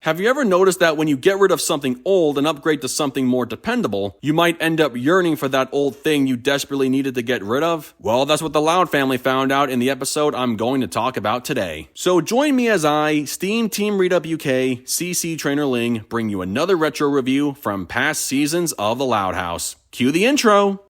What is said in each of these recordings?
Have you ever noticed that when you get rid of something old and upgrade to something more dependable, you might end up yearning for that old thing you desperately needed to get rid of? Well, that's what the Loud family found out in the episode I'm going to talk about today. So join me as I, SteamTeamRedubUK, CC Trainor-Ling, bring you another retro review from past seasons of the Loud House. Cue the intro!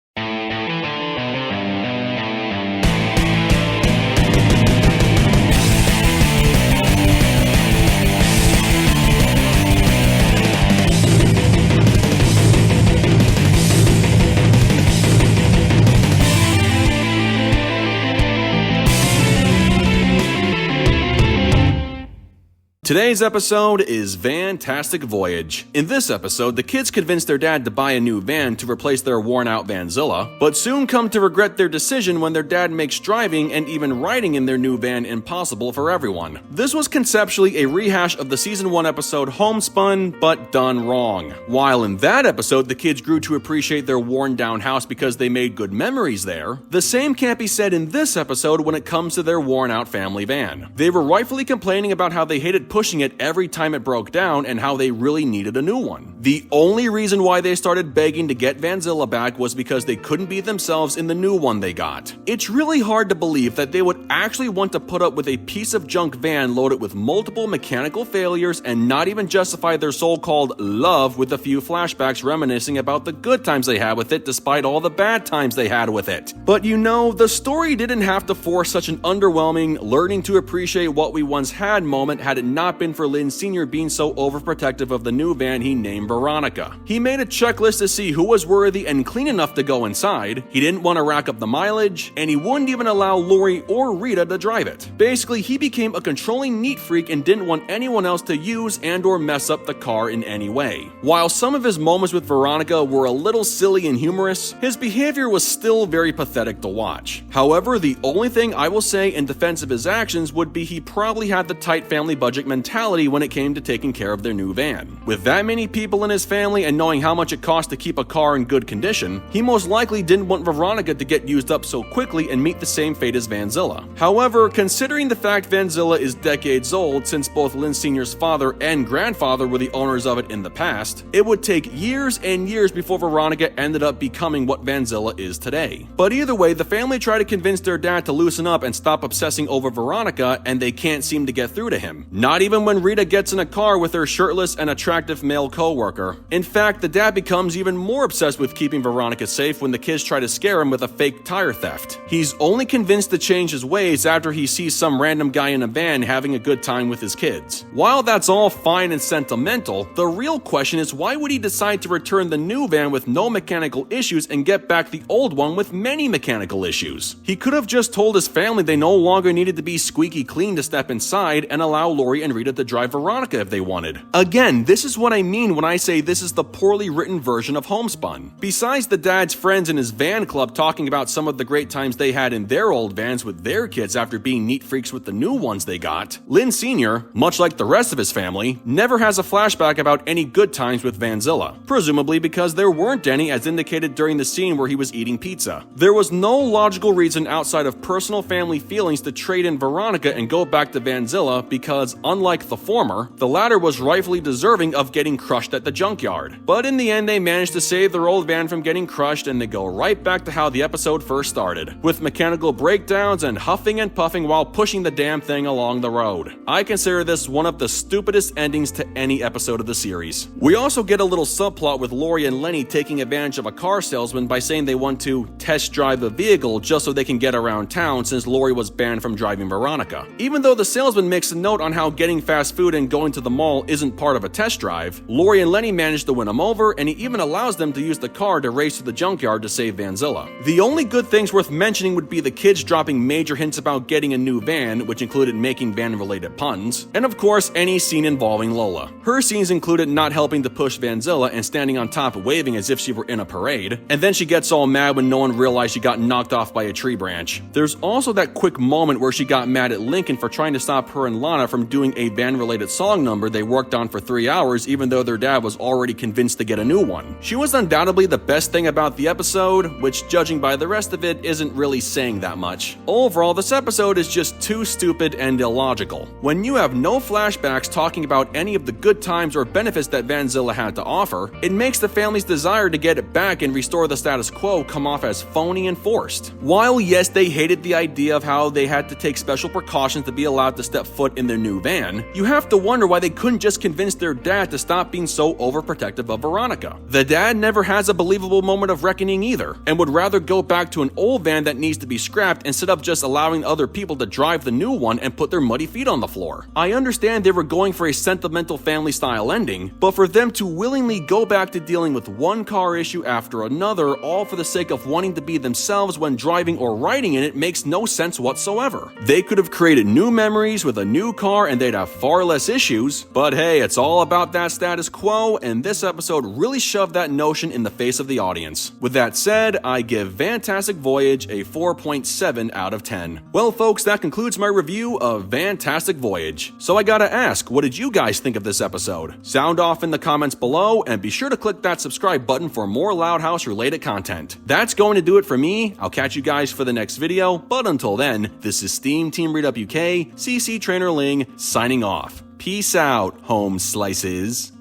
Today's episode is Vantastic Voyage. In this episode, the kids convince their dad to buy a new van to replace their worn-out Vanzilla, but soon come to regret their decision when their dad makes driving and even riding in their new van impossible for everyone. This was conceptually a rehash of the Season 1 episode Homespun, but done wrong. While in that episode, the kids grew to appreciate their worn-down house because they made good memories there, the same can't be said in this episode when it comes to their worn-out family van. They were rightfully complaining about how they hated pushing it every time it broke down and how they really needed a new one. The only reason why they started begging to get Vanzilla back was because they couldn't be themselves in the new one they got. It's really hard to believe that they would actually want to put up with a piece of junk van loaded with multiple mechanical failures and not even justify their so-called love with a few flashbacks reminiscing about the good times they had with it despite all the bad times they had with it. But you know, the story didn't have to force such an underwhelming learning to appreciate what we once had moment had it not been for Lynn Sr. being so overprotective of the new van he named Veronica. He made a checklist to see who was worthy and clean enough to go inside, he didn't want to rack up the mileage, and he wouldn't even allow Lori or Rita to drive it. Basically, he became a controlling neat freak and didn't want anyone else to use and or mess up the car in any way. While some of his moments with Veronica were a little silly and humorous, his behavior was still very pathetic to watch. However, the only thing I will say in defense of his actions would be he probably had the tight family budget mentality when it came to taking care of their new van. With that many people in his family and knowing how much it costs to keep a car in good condition, he most likely didn't want Veronica to get used up so quickly and meet the same fate as Vanzilla. However, considering the fact Vanzilla is decades old since both Lynn Sr.'s father and grandfather were the owners of it in the past, it would take years and years before Veronica ended up becoming what Vanzilla is today. But either way, the family tried to convince their dad to loosen up and stop obsessing over Veronica, and they can't seem to get through to him. Not even when Rita gets in a car with her shirtless and attractive male co-worker. In fact, the dad becomes even more obsessed with keeping Veronica safe when the kids try to scare him with a fake tire theft. He's only convinced to change his ways after he sees some random guy in a van having a good time with his kids. While that's all fine and sentimental, the real question is why would he decide to return the new van with no mechanical issues and get back the old one with many mechanical issues? He could have just told his family they no longer needed to be squeaky clean to step inside and allow Lori and Rita to drive Veronica if they wanted. Again, this is what I mean when I say this is the poorly written version of Homespun. Besides the dad's friends in his van club talking about some of the great times they had in their old vans with their kids after being neat freaks with the new ones they got, Lynn Sr., much like the rest of his family, never has a flashback about any good times with Vanzilla, presumably because there weren't any as indicated during the scene where he was eating pizza. There was no logical reason outside of personal family feelings to trade in Veronica and go back to Vanzilla because, unlike the former, the latter was rightfully deserving of getting crushed at the junkyard. But in the end, they managed to save their old van from getting crushed and they go right back to how the episode first started, with mechanical breakdowns and huffing and puffing while pushing the damn thing along the road. I consider this one of the stupidest endings to any episode of the series. We also get a little subplot with Lori and Lenny taking advantage of a car salesman by saying they want to test drive the vehicle just so they can get around town since Lori was banned from driving Veronica. Even though the salesman makes a note on how getting fast food and going to the mall isn't part of a test drive, Lori and Lenny manage to win him over, and he even allows them to use the car to race to the junkyard to save Vanzilla. The only good things worth mentioning would be the kids dropping major hints about getting a new van, which included making van-related puns, and of course any scene involving Lola. Her scenes included not helping to push Vanzilla and standing on top waving as if she were in a parade, and then she gets all mad when no one realized she got knocked off by a tree branch. There's also that quick moment where she got mad at Lincoln for trying to stop her and Lana from doing a van-related song number they worked on for 3 hours even though their dad was was already convinced to get a new one. She was undoubtedly the best thing about the episode, which judging by the rest of it isn't really saying that much. Overall, this episode is just too stupid and illogical. When you have no flashbacks talking about any of the good times or benefits that Vanzilla had to offer, it makes the family's desire to get it back and restore the status quo come off as phony and forced. While yes, they hated the idea of how they had to take special precautions to be allowed to step foot in their new van, you have to wonder why they couldn't just convince their dad to stop being so overprotective of Veronica. The dad never has a believable moment of reckoning either, and would rather go back to an old van that needs to be scrapped instead of just allowing other people to drive the new one and put their muddy feet on the floor. I understand they were going for a sentimental family style ending, but for them to willingly go back to dealing with one car issue after another, all for the sake of wanting to be themselves when driving or riding in it, makes no sense whatsoever. They could have created new memories with a new car and they'd have far less issues, but hey, it's all about that status quo, and this episode really shoved that notion in the face of the audience. With that said, I give Vantastic Voyage a 4.7 out of 10. Well folks, that concludes my review of Vantastic Voyage. So I gotta ask, what did you guys think of this episode? Sound off in the comments below, and be sure to click that subscribe button for more Loud House related content. That's going to do it for me. I'll catch you guys for the next video, but until then, this is SteamTeamRedubUK, CC Trainor-Ling, signing off. Peace out, home slices.